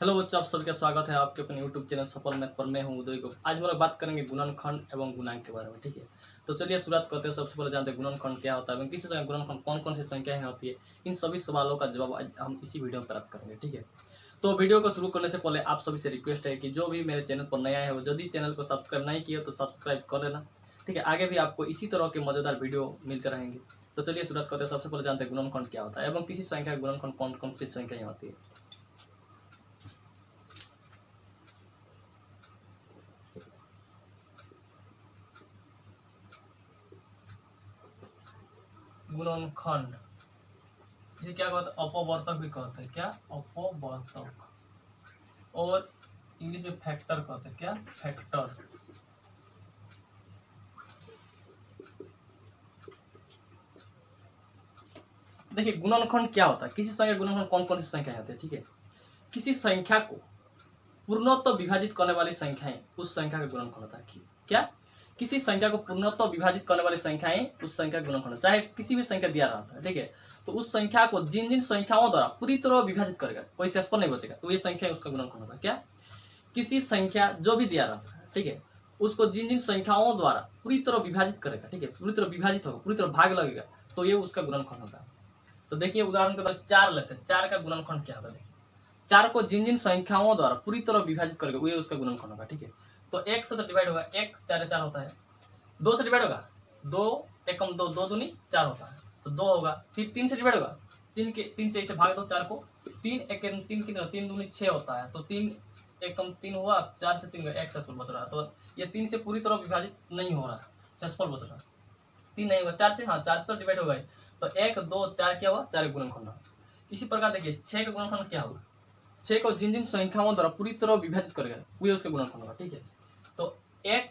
Hello बच्चों, आप सभी का स्वागत है आपके अपने यूट्यूब चैनल सफल मैथ पर। मैं हूं उदय गुप्ता। आज हम लोग बात करेंगे गुणनखंड एवं गुणांक के बारे में। ठीक है, तो चलिए शुरुआत करते हैं। सबसे पहले जानते हैं गुणनखंड क्या होता है एवं किसी संख्या गुणनखंड कौन कौन सी संख्याएं होती है। इन सभी सवालों का जवाब आज हम इसी वीडियो में प्राप्त करेंगे। ठीक है, तो वीडियो को शुरू करने से पहले आप सभी से रिक्वेस्ट है कि जो भी मेरे चैनल पर नया है वो यदि चैनल को सब्सक्राइब नहीं किया तो सब्सक्राइब कर लेना। ठीक है, आगे भी आपको इसी तरह के मजेदार वीडियो मिलते रहेंगे। तो चलिए शुरुआत करते हैं। सबसे पहले जानते हैं गुणनखंड क्या होता है एवं किसी संख्या गुणनखंड कौन कौन सी संख्याएं होती है। गुणनखंड इसे क्या कहते हैं? अपवर्तक भी कहते हैं। क्या? अपवर्तक। और इंग्लिश में फैक्टर कहते हैं। क्या? फैक्टर। देखिए गुणनखंड क्या होता है। किसी संख्या गुणनखंड कौन कौन सी संख्या होती है। ठीक है, किसी संख्या को पूर्णतः विभाजित करने वाली संख्याएं उस संख्या का गुणनखंड होता है। क्या? किसी संख्या को पूर्णतः विभाजित करने वाली संख्याएं उस संख्या का गुणनखंड, चाहे किसी भी संख्या दिया रहता है। ठीक है, तो उस संख्या को जिन जिन संख्याओं द्वारा पूरी तरह विभाजित करेगा, कोई शेष पर नहीं बचेगा, तो ये संख्या उसका गुणनखंड होता है। क्या? किसी संख्या जो भी दिया रहता है, ठीक है, उसको जिन जिन संख्याओं द्वारा पूरी तरह विभाजित करेगा, ठीक है, पूरी तरह विभाजित होगा, पूरी तरह भाग लगेगा, तो ये उसका गुणनखंड होगा। तो देखिए उदाहरण के तौर पर 4 लेते हैं। 4 का गुणनखंड क्या होगा? देखिए 4 को जिन जिन संख्याओं द्वारा पूरी तरह विभाजित करेगा वो ये उसका गुणनखंड होगा। ठीक है, तो 1 से तो डिवाइड होगा, 1 4 4 होता है। 2 से डिवाइड होगा, 2 एकम 2, 2 दूनी 4 होता है, तो 2 होगा। फिर 3 से डिवाइड होगा, 3 से इसे भाग दो 4 को, 3 एकम 3 कितना, 3 दूनी 6 होता है, तो 3 एकम 3 हुआ, 4 से 3 एक शेषफल बच रहा है। तो ये 3 से पूरी तरह विभाजित नहीं हो रहा, शेषफल बच रहा, 3 नहीं हुआ। 4 से, हाँ 4 से तो डिवाइड होगा, तो 1 2 4 क्या हुआ? 4 गुणनखंड। इसी प्रकार देखिए 6 का गुणनखंड क्या होगा? 6 को जिन जिन संख्याओं द्वारा पूरी तरह विभाजित करेगा वो उसके गुणनखंड होगा। ठीक है, तो 1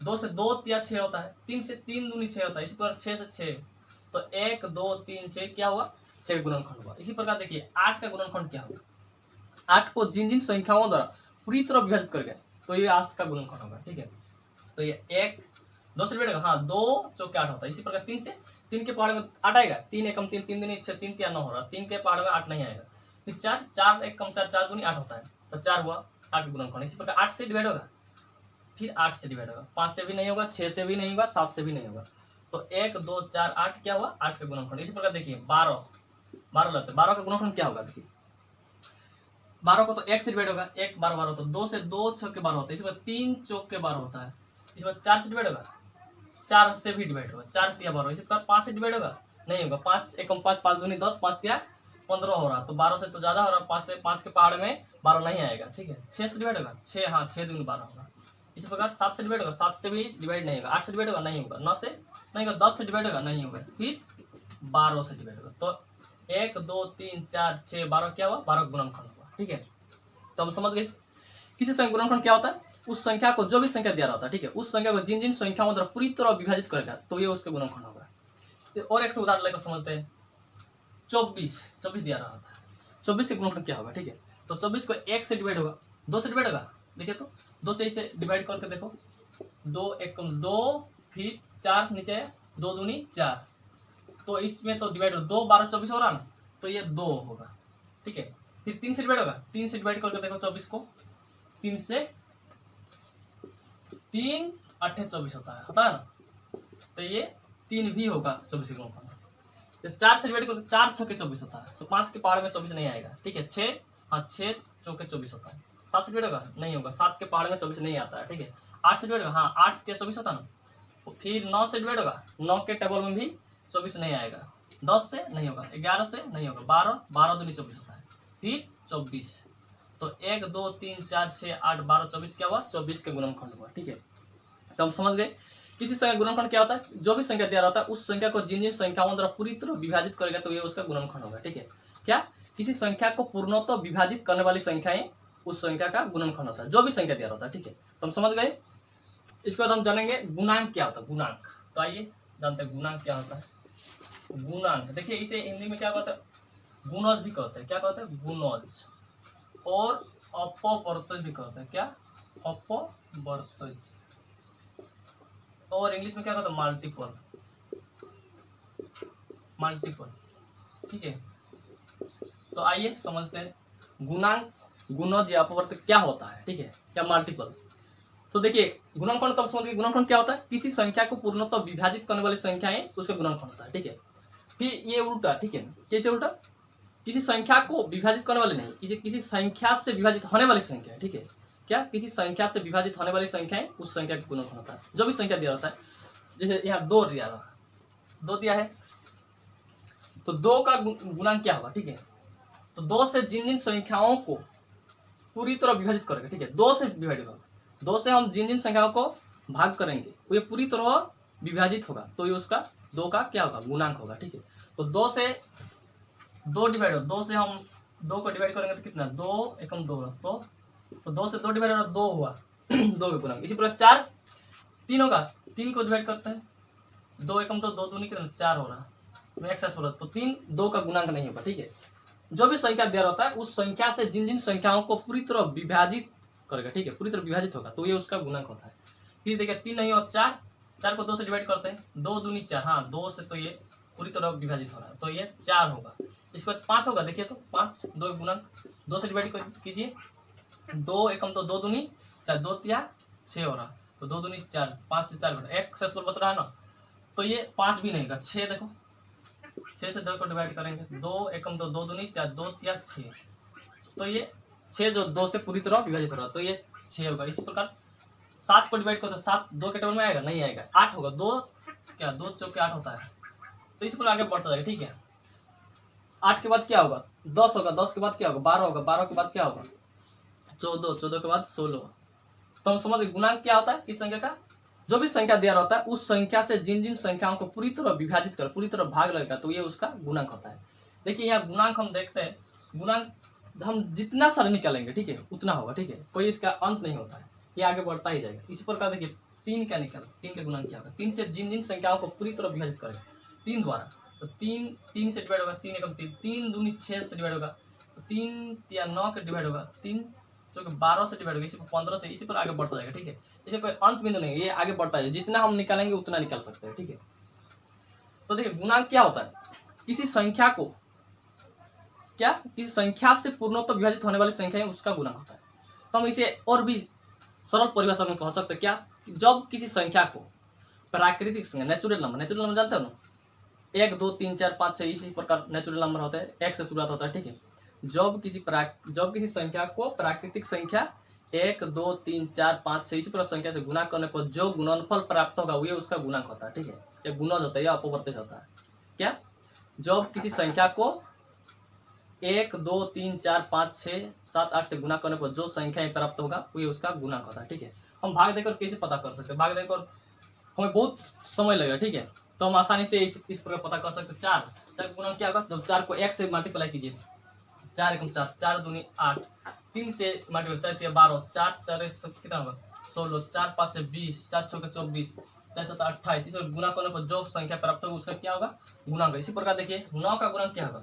2 से 2 या 6 होता है, 3 से 3 दूनी 6 होता है, इसी प्रकार 6 से 6, तो 1 2 3 6 क्या हुआ? 6 गुणनखंड हुआ। इसी प्रकार देखिए 8 का गुणनखंड क्या होगा? 8 को जिन जिन संख्याओं द्वारा पूरी तरह विभाजित करेगा तो ये 8 का गुणनखंड होगा। ठीक है, तो ये 1 2 से डिवाइड होगा, हाँ 2 चौके 8 होता है। इसी प्रकार 3 से, 3 के पहाड़ में 8 आएगा, 3 एकम 3 3 दूनी 6, 3 3 9 हो रहा, 3 के पहाड़ में 8 नहीं आएगा। फिर 4 4 एकम 4 4 दूनी 8 होता है, तो 4 हुआ 8 गुणनखंड। इसी प्रकार 8 से डिवाइड होगा, फिर 8 से डिवाइड होगा, 5 से भी नहीं होगा, 6 से भी नहीं होगा, 7 से भी नहीं होगा, तो 1 2 4 8 क्या हुआ? 8 का गुणनखंड। इसी प्रकार देखिए 12 लेते हैं। 12 का गुणनखंड क्या होगा? देखिए 12 को तो 1 से डिवाइड होगा, 1 12 12 होता है, 2 से 2 6 के 12 होता है, इसी प्रकार 3 चौक के 12 होता है। इस बार 4 से डिवाइड होगा, 4 से भी डिवाइड होगा, 4 तिया 12, इसी प्रकार 5 से डिवाइड होगा, नहीं होगा, 5 एकम 5 5 दूनी 10, 5 तिया 15 हो रहा, तो 12 से तो ज्यादा हो रहा, 5 से 5 के पहाड़ में 12 नहीं आएगा। ठीक है, 6 से डिवाइड होगा, 6 हाँ 6 दूनी 12 होगा। इसी प्रकार 7 से डिवाइड होगा, 7 से भी डिवाइड नहीं होगा, 8 से डिवाइड होगा, नहीं होगा, 9 से नहीं होगा, 10 से डिवाइड होगा, नहीं होगा, फिर 12 से डिवाइड होगा, तो 1 2 3 4 6 12 क्या हुआ? 12 गुणनखंड हुआ। ठीक है, तो हम समझ गए किसी संख्या गुणनखंड क्या होता है? उस संख्या को जो भी संख्या दिया रहता है, ठीक है, उस संख्या को जिन जिन संख्याओं द्वारा पूरी तरह विभाजित करेगा तो ये उसके गुणनखंड होगा। और एक उदाहरण लेकर समझते हैं। 24 दिया रहा था, 24 से गुणनखंड क्या होगा? ठीक है, तो 24 को 1 से डिवाइड होगा, 2 से डिवाइड होगा, देखिए तो 2 से इसे डिवाइड करके देखो, 2 एकम 2, फिर 4 नीचे 2 दूनी 4, तो इसमें तो डिवाइड हो 2 12 24 हो रहा ना, तो ये 2 होगा। ठीक है, फिर 3 से डिवाइड होगा, 3 से डिवाइड करके देखो 24 को, 3 से 3 8 24 होता है ना, तो ये 3 भी होगा 24 के गुणनखंड। 4 से डिवाइड करके 4 6 के 24 होता है, तो 5 के पहाड़ में 24 नहीं आएगा। ठीक है, 6 हाँ 6 चौके 24 होता है। 7 से डिवाइड होगा, नहीं होगा, 7 के पहाड़ में 24 नहीं आता है। ठीक है, 8 से डिवाइड होगा, हाँ 8 के 24 होता है ना, फिर 9 से डिवाइड होगा, 9 के टेबल में भी 24 नहीं आएगा, 10 से नहीं होगा, 11 से नहीं होगा, 12 12 दूनी 24 होता है, फिर 24, तो 1 2 3 4 6 8 12 24 क्या हुआ? 24 के गुणनखंड हुआ। ठीक है, तो हम समझ गए किसी संख्या गुणनखंड क्या होता है? जो भी संख्या दिया रहता है उस संख्या को जिन जिन संख्याओं द्वारा पूरी तरह विभाजित करेगा तो ये उसका गुणनखंड होगा। ठीक है, क्या? किसी संख्या को पूर्णतः विभाजित करने वाली संख्याएं उस संख्या का गुणनखंड होता है, जो भी संख्या दिया रहता है। ठीक है, तो हम समझ गए। इसके बाद हम जानेंगे गुणांक क्या होता है। गुणांक, तो आइए जानते हैं गुणांक क्या होता है। गुणांक देखिए इसे हिंदी में क्या कहते हैं? गुणज भी कहते हैं। क्या कहते हैं? गुणज। और अपवर्तज भी कहते हैं। क्या? अपवर्तज। और इंग्लिश में क्या कहते हैं? मल्टीपल। मल्टीपल। ठीक है, तो आइए समझते हैं गुणांक गुणज या अपवर्त क्या होता है, ठीक है, या मल्टीपल। तो देखिए गुणनखंड तब समझिए गुणनखंड क्या होता है, किसी संख्या को पूर्णतः विभाजित करने वाली संख्याएं उसका गुणनखंड होता है, ठीक है। फिर ये उल्टा, ठीक है, कैसे उल्टा, किसी संख्या को विभाजित करने वाली नहीं, किसी संख्या से विभाजित होने वाली संख्या, ठीक है, क्या, किसी संख्या से विभाजित होने वाली संख्याएं उस संख्या का गुणनखंड होता है। जो भी संख्या दिया रहता है, जैसे यहाँ 2 दिया रहा, 2 दिया है, तो 2 का गुणांक क्या होगा, ठीक है, तो 2 से जिन जिन संख्याओं को पूरी तरह विभाजित करेंगे, ठीक है, 2 से विभाजित होगा, 2 से हम जिन जिन संख्याओं को भाग करेंगे वो ये पूरी तरह विभाजित होगा, तो ये उसका 2 का क्या होगा, गुणांक होगा, ठीक है। तो 2 से 2 डिवाइड हो, 2 से हम 2 को डिवाइड करेंगे तो कितना, 2 एकम 2 होगा, तो 2 से 2 डिवाइड होगा 2 हुआ 2 का गुणांक। इसी प्रकार 4 3 होगा, 3 को डिवाइड करते हैं, 2 एकम 2, 2 दूनी कितना 4 हो रहा, तो एक्स बोला, तो 3 2 का गुणांक नहीं होगा, ठीक है। जो भी संख्या दिया रहता है उस संख्या से जिन जिन संख्याओं को पूरी तरह विभाजित करेगा, ठीक है, पूरी तरह विभाजित होगा, तो ये उसका गुणांक होता है। फिर देखिए 3 नहीं और 4 को 2 से डिवाइड करते हैं, 2 दूनी 4, हाँ 2 से तो ये पूरी तरह विभाजित हो रहा है, तो ये 4 होगा। इसके बाद 5 होगा, देखिए तो 5 2 का गुणांक, 2 से डिवाइड कीजिए, 2 एकम तो 2 दूनी 4, 2 तिया 6 हो रहा, तो 2 दूनी 4, 5 से 4 घटा, एक सक्सेसफुल बच रहा है ना, तो ये 5 भी नहीं होगा, 6 देखो, 6 से 2 को डिवाइड करेंगे, 2 एकम तो 2 दूनी 4, 2 तिया 6, तो ये 6 जो 2 से पूरी तरह विभाजित हो रहा है, तो ये 6 होगा। इसी प्रकार 7 को डिवाइड करो तो 7 2 के टेबल में आएगा, नहीं आएगा, 8 होगा, 2 क्या 2 चौके 8 होता है, तो इसी पर आगे बढ़ता जाएगा, ठीक है। 8 के बाद क्या होगा, 10 होगा, 10 के बाद क्या होगा, 12 होगा, 12 के बाद क्या होगा, 14, 14 के बाद 16। तो हम समझ गए गुणांक क्या होता है इस संख्या का, जो भी संख्या दिया रहता है उस संख्या से जिन जिन संख्याओं को पूरी तरह विभाजित कर, पूरी तरह भाग लगेगा, तो ये उसका गुणांक होता है। देखिए यहाँ गुणांक हम देखते हैं, गुणांक हम जितना सारे निकालेंगे, ठीक है, उतना होगा, ठीक है, कोई इसका अंत नहीं होता है, ये आगे बढ़ता ही जाएगा। इसी प्रकार देखिए 3 क्या निकाला, 3 का गुणांक क्या होगा, 3 से जिन जिन संख्याओं को पूरी तरह विभाजित करें 3 द्वारा, तो 3 से डिवाइड होगा, 3 एकम 3, 3 दूनी 6 से डिवाइड होगा, 3 या 9 के डिवाइड होगा, 3 चौके 12 से डिवाइड होगा, इसी पर 15 से, इसी पर आगे बढ़ता जाएगा, ठीक है। इसे कोई अंत बिंदु नहीं है, ये आगे बढ़ता है, जितना हम निकालेंगे उतना निकाल सकते हैं, ठीक है। तो देखिए गुणांक क्या होता है, किसी संख्या को क्या, किसी संख्या से पूर्णतः विभाजित होने वाली संख्या है उसका गुणांक होता है। तो हम इसे और भी सरल परिभाषा में कह सकते हैं क्या, जब किसी संख्या को प्राकृतिक संख्या, नेचुरल नंबर जानते हो ना, 1 2 3 4 5 6 इसी प्रकार नेचुरल नंबर होता है, 1 से शुरुआत होता है, ठीक है। जब किसी संख्या को प्राकृतिक संख्या 1 2 3 4 5 6 इसी प्रकार संख्या से गुणा करने पर जो गुणनफल प्राप्त होगा वो उसका गुणांक होता है, ठीक है। ये गुणज होता है या अपवर्तित होता है। क्या, जब किसी संख्या को 1 2 3 4 5 6 7 8 से गुणा करने पर जो संख्या प्राप्त होगा वो उसका गुणांक होता है, ठीक है। हम भाग देकर कैसे पता कर सकते हैं, भाग देकर हमें बहुत समय लगेगा, ठीक है, तो हम आसानी से इस प्रकार पता कर सकते हैं। 4 गुणांक क्या होगा, जब 4 को 1 से मल्टीप्लाई कीजिए, 4 एकम 4, 4 दूनी 8, 3 से मल्टीप्लाई 4 12, 4 4 कितना होगा 16, 4 5 से 20, 4 6 24, 4 7 28, इसे गुणा करने पर जो संख्या प्राप्त होगा उसका क्या होगा, गुणांक। इसी प्रकार देखिए 9 का गुणांक क्या होगा,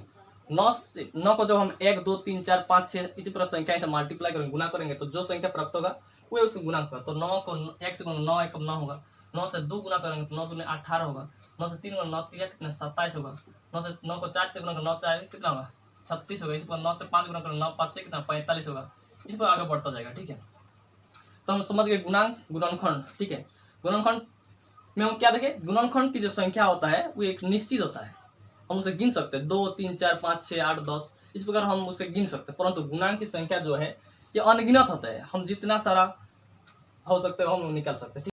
9 को जब हम 1 2 3 4 5 6 इसी प्रकार संख्या से मल्टीप्लाई करेंगे, गुणा करेंगे, तो जो संख्या प्राप्त होगा वो उसका गुणांक होगा। तो 9 को 1 से 9 एकम 9 होगा, 9 से 2 गुना करेंगे तो 9 दूनी 18 होगा, 9 से 3 9 3 कितना 27 होगा, 9 को 4 से गुना करें 9 4 कितना होगा 36 होगा, इस पर 9 से 5 गुना करें 9 5 से कितना 45 होगा, इस पर आगे बढ़ता जाएगा, ठीक है। तो हम समझ गए गुणांक गुणनखंड, ठीक है। गुणनखंड में हम क्या देखें, गुणनखंड की जो संख्या होता है वो एक निश्चित होता है, हम उसे गिन सकते हैं 2 3 4 5 6 8 10 इस प्रकार हम उसे गिन सकते हैं, परंतु गुणांक की संख्या जो है ये अनगिनत होता है, हम जितना सारा हो सकता है हम निकाल सकते हैं।